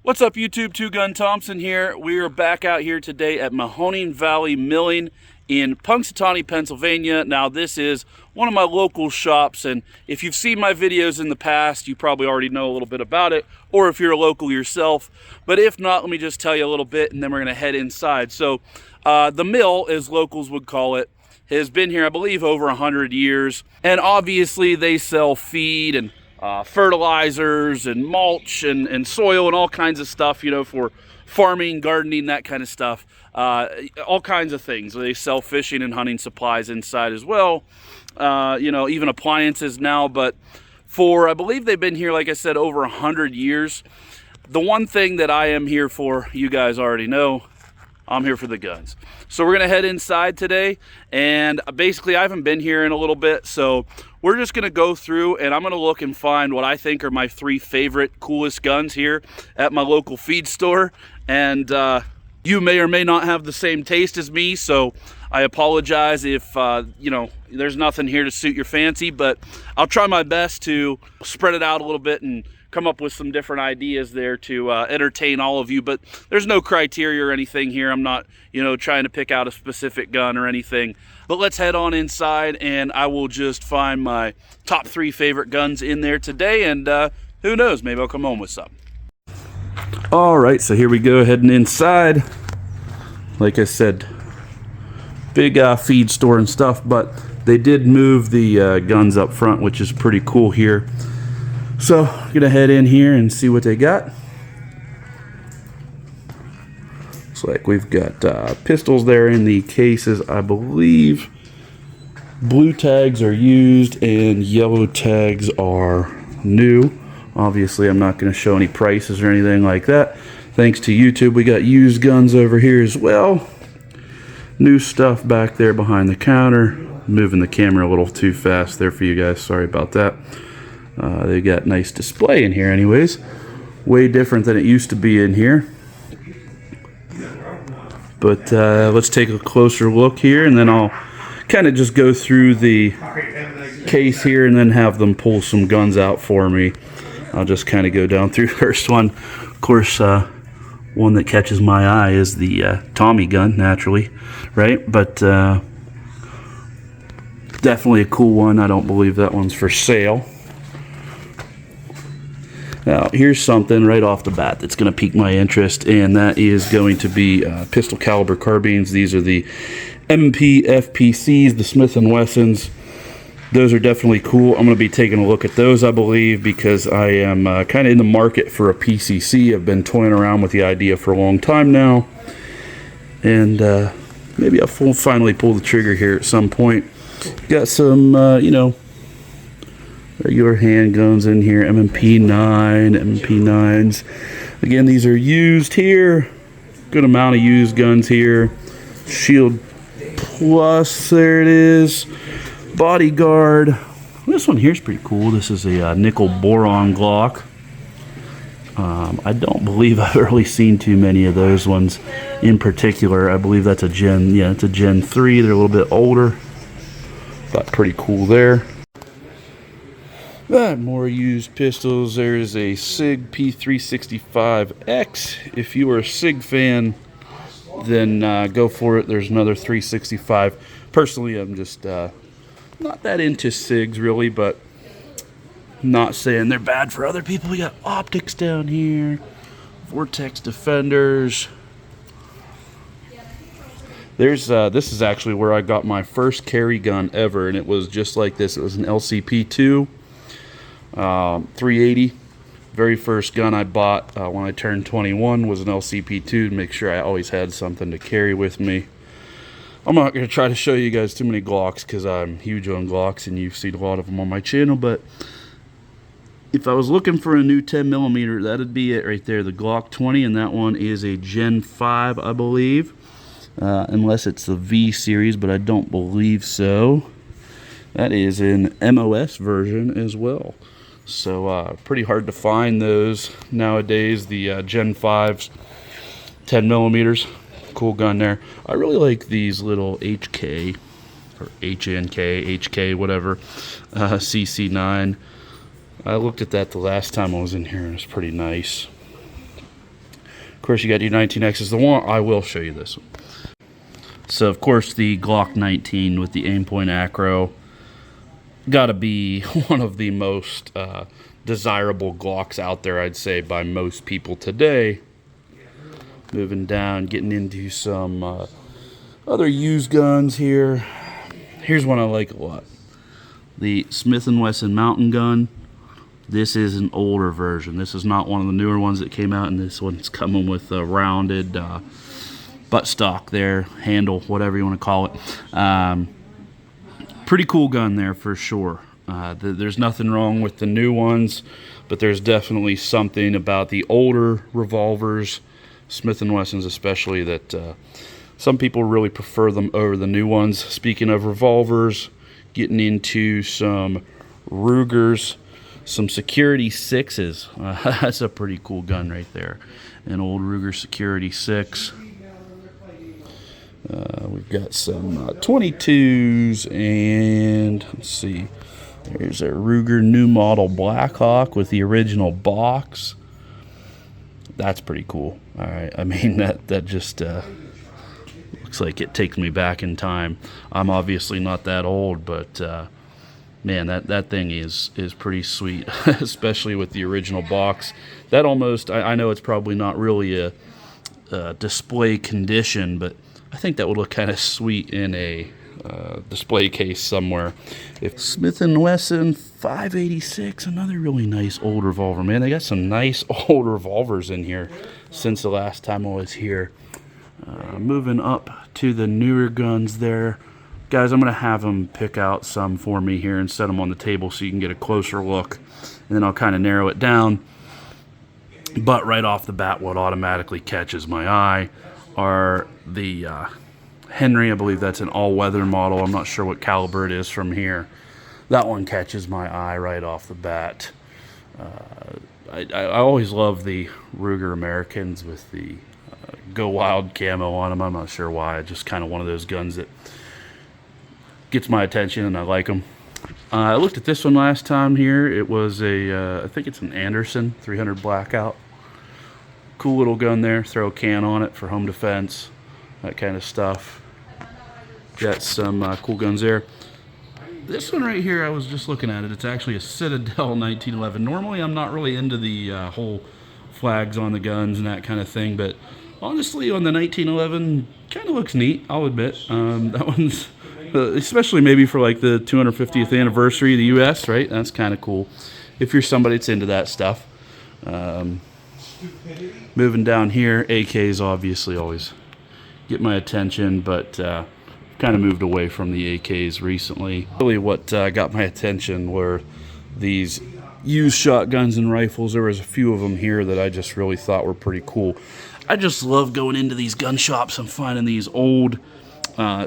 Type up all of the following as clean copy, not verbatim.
What's up, YouTube? Two Gun Thompson here. We are back out here today at Mahoning Valley Milling in Punxsutawney, Pennsylvania. Now, this is one of my local shops, and if you've seen my videos in the past, you probably already know a little bit about it, or if you're a local yourself. But if not, let me just tell you a little bit, and then we're going to head inside. So, the mill, as locals would call it, has been here, I believe, over 100 years. And obviously, they sell feed and fertilizers and mulch and soil and all kinds of stuff, you know, for farming, gardening, that kind of stuff. All kinds of things. They sell fishing and hunting supplies inside as well. You know, even appliances now. But for, I believe they've been here, like I said, over 100 years. The one thing that I am here for, you guys already know, I'm here for the guns. So we're gonna head inside today, and basically I haven't been here in a little bit, so we're just gonna go through and I'm gonna look and find what I think are my 3 favorite, coolest guns here at my local feed store. And you may or may not have the same taste as me, so I apologize if you know, there's nothing here to suit your fancy, but I'll try my best to spread it out a little bit and come up with some different ideas there to entertain all of you. But there's no criteria or anything here. I'm not, you know, trying to pick out a specific gun or anything. But let's head on inside, and I will just find my top 3 favorite guns in there today, and who knows, maybe I'll come home with some. All right, so here we go, heading inside. Like I said, big feed store and stuff, but they did move the guns up front, which is pretty cool here. So I'm gonna head in here and see what they got. Looks like we've got pistols there in the cases. I believe blue tags are used and yellow tags are new. Obviously, I'm not gonna show any prices or anything like that. Thanks to YouTube, we got used guns over here as well. New stuff back there behind the counter. Moving the camera a little too fast there for you guys. Sorry about that. They got nice display in here anyways. Way different than it used to be in here. But let's take a closer look here, and then I'll kind of just go through the case here and then have them pull some guns out for me. I'll just kind of go down through first one. Of course, one that catches my eye is the Tommy gun, naturally, right? But definitely a cool one. I don't believe that one's for sale. Now, here's something right off the bat that's going to pique my interest, and that is going to be pistol caliber carbines. These are the MP FPCs, the Smith & Wessons. Those are definitely cool. I'm going to be taking a look at those, I believe, because I am kind of in the market for a PCC. I've been toying around with the idea for a long time now, and maybe I'll finally pull the trigger here at some point. Got some, you know, regular handguns in here, MP9s. Again, these are used here. Good amount of used guns here. Shield Plus, there it is. Bodyguard. This one here is pretty cool. This is a nickel boron Glock. I don't believe I've really seen too many of those ones in particular. I believe that's a Gen, yeah, it's a Gen 3. They're a little bit older, but pretty cool there. More used pistols. There's a SIG P365X. If you are a SIG fan, then go for it. There's another 365. Personally, I'm just not that into SIGs really, but not saying they're bad for other people. We got optics down here, Vortex Defenders. There's this is actually where I got my first carry gun ever, and it was just like this. It was an LCP2. 380. Very first gun I bought when I turned 21 was an LCP2 to make sure I always had something to carry with me. I'm not going to try to show you guys too many Glocks because I'm huge on Glocks and you've seen a lot of them on my channel, but if I was looking for a new 10mm, that'd be it right there, the Glock 20, and that one is a Gen 5, I believe, unless it's the V series, but I don't believe so. That is an MOS version as well. So pretty hard to find those nowadays, the Gen 5s, 10mm. Cool gun there. I really like these little HK, or HNK, HK, whatever, CC9. I looked at that the last time I was in here, and it's pretty nice. Of course, you got your 19X's. The one I will show you this one. So, of course, the Glock 19 with the Aimpoint Acro. Got to be one of the most desirable Glocks out there, I'd say, by most people today. Moving down, getting into some other used guns here. Here's one I like a lot. The Smith & Wesson Mountain Gun. This is an older version. This is not one of the newer ones that came out, and this one's coming with a rounded buttstock there, handle, whatever you want to call it. Pretty cool gun there for sure. There's nothing wrong with the new ones, but there's definitely something about the older revolvers, Smith & Wessons especially, that some people really prefer them over the new ones. Speaking of revolvers, getting into some Rugers, some Security 6s. That's a pretty cool gun right there. An old Ruger Security 6. We've got some 22s, and let's see. There's a Ruger new model Blackhawk with the original box. That's pretty cool. All right, I mean that just looks like it takes me back in time. I'm obviously not that old, but man, that thing is pretty sweet, especially with the original box. That almost, I know it's probably not really a display condition, but I think that would look kind of sweet in a display case somewhere. If Smith & Wesson 586, another really nice old revolver. Man, they got some nice old revolvers in here since the last time I was here. Moving up to the newer guns there. Guys, I'm going to have them pick out some for me here and set them on the table so you can get a closer look. And then I'll kind of narrow it down. But right off the bat, what automatically catches my eye are the Henry. I believe that's an all-weather model. I'm not sure what caliber it is from here. That one catches my eye right off the bat. I always love the Ruger Americans with the Go Wild camo on them. I'm not sure why. It's just kind of one of those guns that gets my attention, and I like them. I looked at this one last time here. It was I think it's an Anderson 300 Blackout. Cool little gun there. Throw a can on it for home defense, that kind of stuff. Got some cool guns there. This one right here, I was just looking at it. It's actually a Citadel 1911. Normally, I'm not really into the whole flags on the guns and that kind of thing, but honestly, on the 1911, kind of looks neat, I'll admit. That one's, especially maybe for like the 250th anniversary of the U.S., right? That's kind of cool if you're somebody that's into that stuff. Moving down here, AKs obviously always get my attention, but kind of moved away from the AKs recently. Really what got my attention were these used shotguns and rifles. There was a few of them here that I just really thought were pretty cool. I just love going into these gun shops and finding these old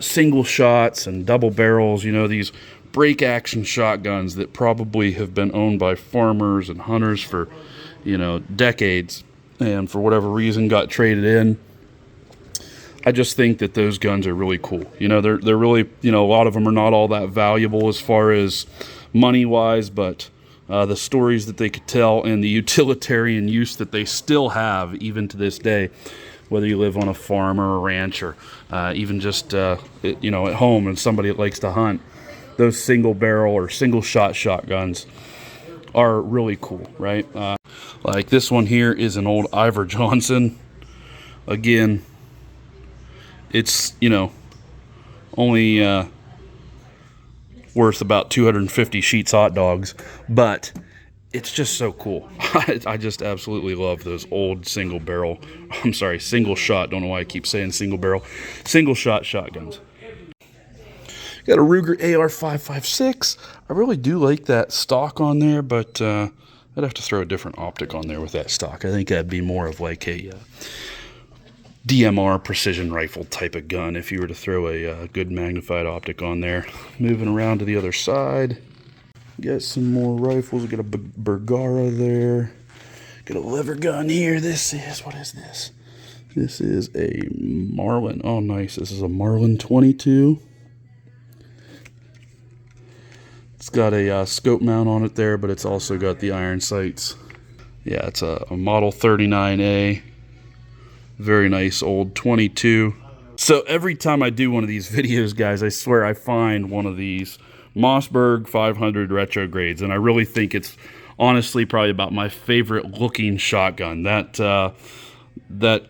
single shots and double barrels, you know, these break action shotguns that probably have been owned by farmers and hunters for, you know, decades, and for whatever reason got traded in. I just think that those guns are really cool. You know, they're really, you know, a lot of them are not all that valuable as far as money wise, but the stories that they could tell and the utilitarian use that they still have even to this day, whether you live on a farm or a ranch, or even just you know, at home and somebody that likes to hunt, those single barrel or single shot shotguns are really cool, right? Like this one here is an old Iver Johnson. Again, it's, you know, only worth about 250 Sheetz hot dogs, but it's just so cool. I just absolutely love those old single shot, don't know why I keep saying single barrel, single shot shotguns. Got a Ruger AR-556. I really do like that stock on there, but I'd have to throw a different optic on there with that stock. I think that'd be more of like a DMR precision rifle type of gun if you were to throw a good magnified optic on there. Moving around to the other side, got some more rifles. We got a Bergara there. Got a lever gun here. This is, what is this? This is a Marlin. Oh, nice. This is a Marlin 22. It's got a scope mount on it there, but it's also got the iron sights. Yeah, it's a Model 39A. Very nice old 22. So every time I do one of these videos, guys, I swear I find one of these Mossberg 500 retrogrades, and I really think it's honestly probably about my favorite looking shotgun. That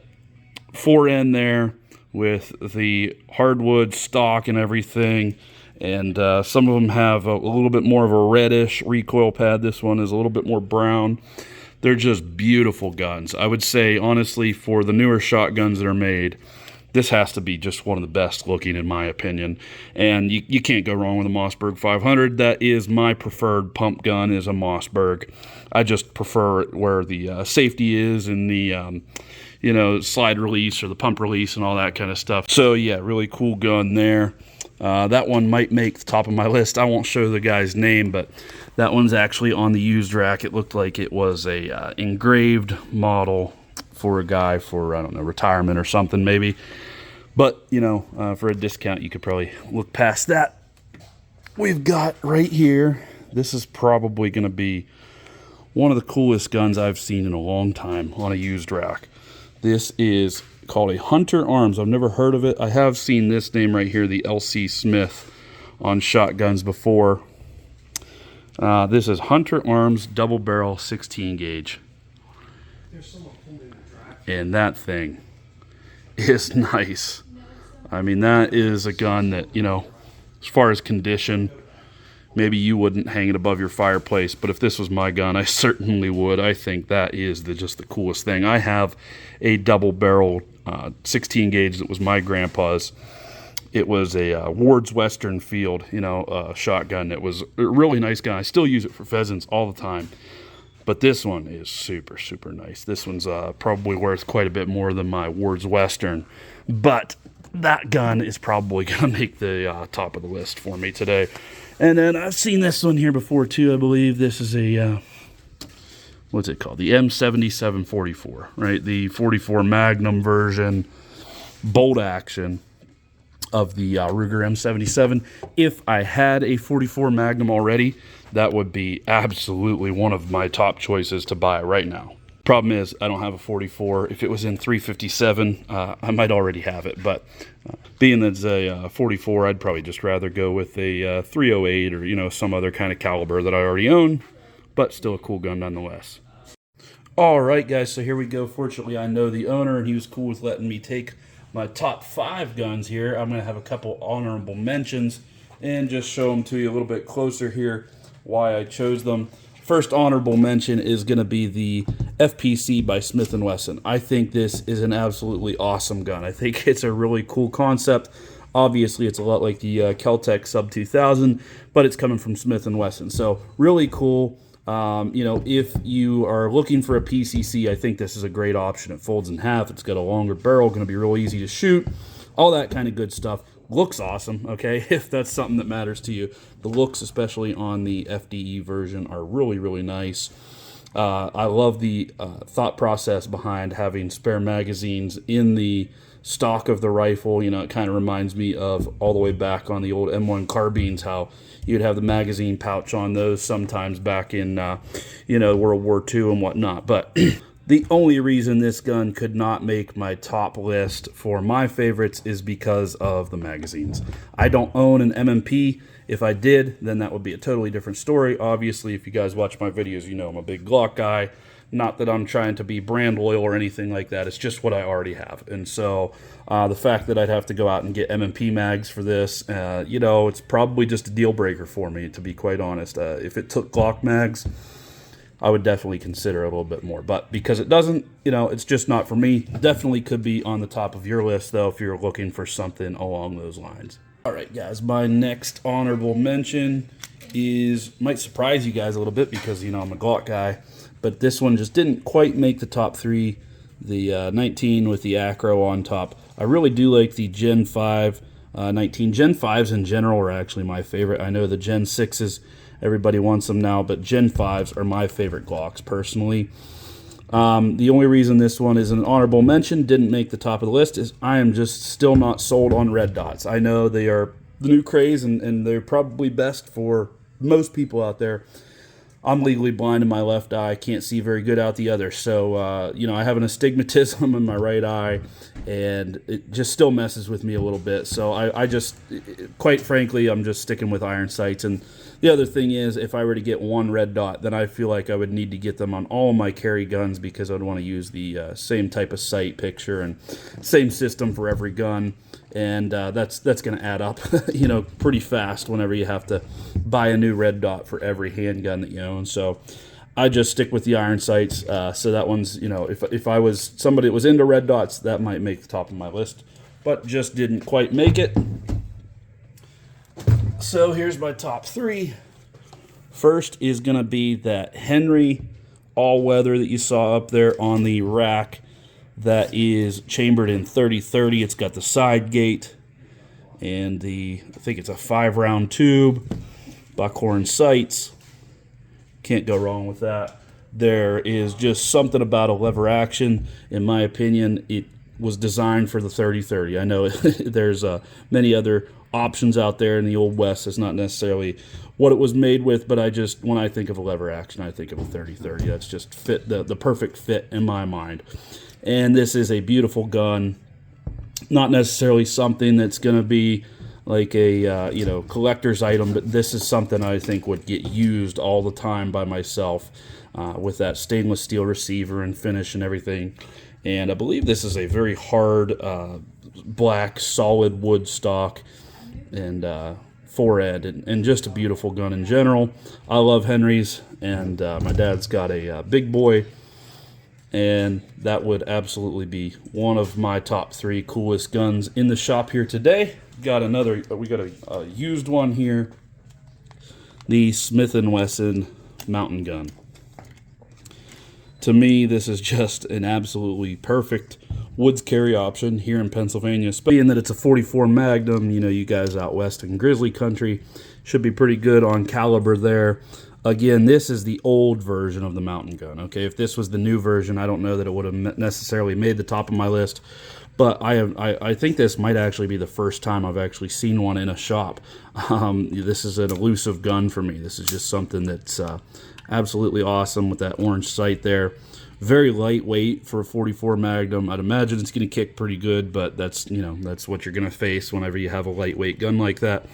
fore-end there with the hardwood stock and everything, and some of them have a little bit more of a reddish recoil pad. This one is a little bit more brown. They're just beautiful guns. I would say, honestly, for the newer shotguns that are made, this has to be just one of the best looking, in my opinion. And you can't go wrong with a Mossberg 500. That is my preferred pump gun, is a Mossberg. I just prefer it where the safety is, and the you know, slide release or the pump release and all that kind of stuff. So yeah, really cool gun there. That one might make the top of my list. I won't show the guy's name, but that one's actually on the used rack. It looked like it was a engraved model for a guy for, I don't know, retirement or something maybe. But, you know, for a discount, you could probably look past that. We've got right here, this is probably going to be one of the coolest guns I've seen in a long time on a used rack. This is called a Hunter Arms. I've never heard of it. I have seen this name right here, the LC Smith, on shotguns before. This is Hunter Arms double barrel 16 gauge. And that thing is nice. I mean, that is a gun that, you know, as far as condition, maybe you wouldn't hang it above your fireplace, but if this was my gun, I certainly would. I think that is just the coolest thing. I have a double barrel 16 gauge that was my grandpa's. It was a Ward's Western Field, you know, shotgun. It was a really nice gun. I still use it for pheasants all the time. But this one is super, super nice. This one's probably worth quite a bit more than my Ward's Western. But that gun is probably going to make the top of the list for me today. And then I've seen this one here before too, I believe. This is a, what's it called? The M7744, right? The 44 Magnum version, bolt action of the Ruger M77. If I had a 44 Magnum already, that would be absolutely one of my top choices to buy right now. Problem is, I don't have a 44. If it was in 357, I might already have it. But being that it's a 44, I'd probably just rather go with a 308 or, you know, some other kind of caliber that I already own. But still a cool gun nonetheless. All right, guys, so here we go. Fortunately, I know the owner, and he was cool with letting me take my top 5 guns here. I'm going to have a couple honorable mentions and just show them to you a little bit closer here, why I chose them. First honorable mention is going to be the FPC by Smith & Wesson. I think this is an absolutely awesome gun. I think it's a really cool concept. Obviously, it's a lot like the Kel-Tec Sub 2000, but it's coming from Smith & Wesson. So really cool. You know, if you are looking for a PCC, I think this is a great option. It folds in half. It's got a longer barrel, going to be real easy to shoot. All that kind of good stuff. Looks awesome, okay, if that's something that matters to you. The looks, especially on the FDE version, are really, really nice. I love the thought process behind having spare magazines in the stock of the rifle. You know, it kind of reminds me of all the way back on the old M1 carbines, how you'd have the magazine pouch on those sometimes back in, you know, World War II and whatnot. But the only reason this gun could not make my top list for my favorites is because of the magazines. I don't own an MMP. If I did, then that would be a totally different story. Obviously, if you guys watch my videos, you know I'm a big Glock guy. Not that I'm trying to be brand loyal or anything like that. It's just what I already have. And so the fact that I'd have to go out and get MMP mags for this, you know, it's probably just a deal breaker for me, to be quite honest. If it took Glock mags, I would definitely consider a little bit more. But because it doesn't, you know, it's just not for me. Definitely could be on the top of your list, though, if you're looking for something along those lines. All right, guys, my next honorable mention might surprise you guys a little bit because, you know, I'm a Glock guy. But this one just didn't quite make the top 3. The 19 with the Acro on top. I really do like the Gen 5 19. Gen 5s in general are actually my favorite. I know the Gen 6s, everybody wants them now, but Gen 5s are my favorite Glocks personally. The only reason this one is an honorable mention, didn't make the top of the list, is I am just still not sold on red dots. I know they are the new craze, and they're probably best for most people out there. I'm legally blind in my left eye, can't see very good out the other. So, you know, I have an astigmatism in my right eye, and it just still messes with me a little bit. So I just, quite frankly, I'm just sticking with iron sights. And the other thing is, if I were to get one red dot, then I feel like I would need to get them on all my carry guns, because I'd want to use the same type of sight picture and same system for every gun. And that's going to add up, you know, pretty fast whenever you have to buy a new red dot for every handgun that you own. So I just stick with the iron sights. So that one's, you know, if I was somebody that was into red dots, that might make the top of my list, but just didn't quite make it. So here's my top three. First is going to be that Henry all-weather that you saw up there on the rack. That is chambered in 30-30. It's got the side gate and I think it's a 5-round tube, Buckhorn sights. Can't go wrong with that. There is just something about a lever action. In my opinion, it was designed for the 30-30. I know there's many other options out there in the Old West. It's not necessarily what it was made with, but when I think of a lever action, I think of a 30-30. That's just fit the perfect fit in my mind. And this is a beautiful gun, not necessarily something that's going to be like a you know, collector's item, but this is something I think would get used all the time by myself with that stainless steel receiver and finish and everything. And I believe this is a very hard black solid wood stock and forehead, and just a beautiful gun in general. I love Henry's, and my dad's got a big boy, and that would absolutely be one of my top three coolest guns in the shop here today. We got a used one here, the Smith & Wesson mountain gun. To me, this is just an absolutely perfect woods carry option here in Pennsylvania, being that it's a 44 Magnum. You know, you guys out west in grizzly country should be pretty good on caliber there. Again, this is the old version of the mountain gun. Okay, if this was the new version, I don't know that it would have necessarily made the top of my list, but I think this might actually be the first time I've actually seen one in a shop. This is an elusive gun for me. This is just something that's absolutely awesome with that orange sight there. Very lightweight for a 44 Magnum. I'd imagine it's going to kick pretty good, but that's, you know, that's what you're going to face whenever you have a lightweight gun like that.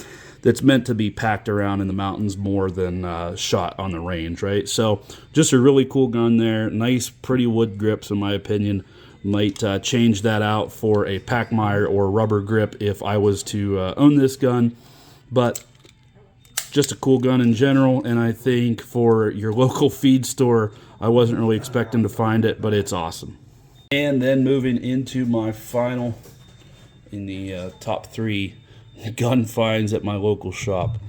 That's meant to be packed around in the mountains more than shot on the range, right? So just a really cool gun there. Nice, pretty wood grips, in my opinion. Might change that out for a Pachmayr or rubber grip if I was to own this gun. But just a cool gun in general, and I think for your local feed store, I wasn't really expecting to find it, but it's awesome. And then moving into my final in the top three gun finds at my local shop.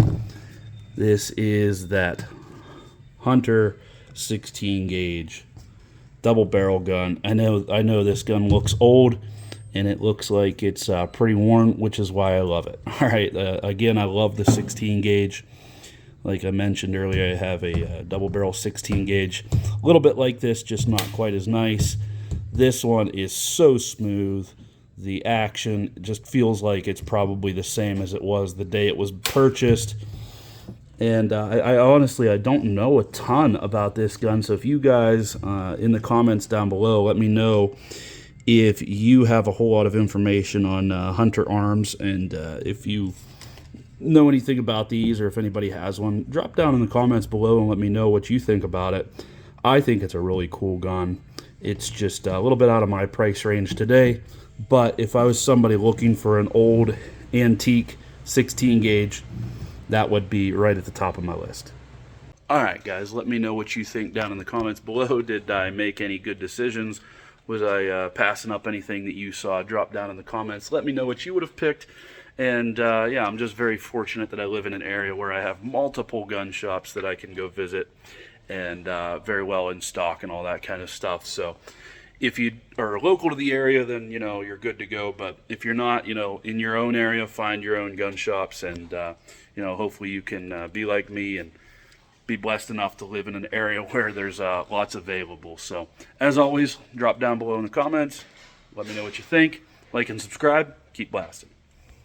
This is that Hunter 16 gauge double barrel gun. I know this gun looks old, and it looks like it's pretty worn, which is why I love it. All right, again, I love the 16 gauge. Like I mentioned earlier, I have a double barrel 16 gauge, a little bit like this, just not quite as nice. This one is so smooth. The action just feels like it's probably the same as it was the day it was purchased. And I honestly, I don't know a ton about this gun. So if you guys in the comments down below, let me know if you have a whole lot of information on Hunter arms, and if you know anything about these, or if anybody has one, drop down in the comments below and let me know what you think about it. I think it's a really cool gun. It's just a little bit out of my price range today, but if I was somebody looking for an old antique 16 gauge, that would be right at the top of my list. Alright guys, let me know what you think down in the comments below. Did I make any good decisions? Was I passing up anything that you saw? Drop down in the comments. Let me know what you would have picked. And yeah, I'm just very fortunate that I live in an area where I have multiple gun shops that I can go visit, and very well in stock and all that kind of stuff. So if you are local to the area, then, you know, you're good to go. But if you're not, you know, in your own area, find your own gun shops, and you know, hopefully you can be like me and be blessed enough to live in an area where there's lots available. So as always, drop down below in the comments. Let me know what you think. Like and subscribe. Keep blasting.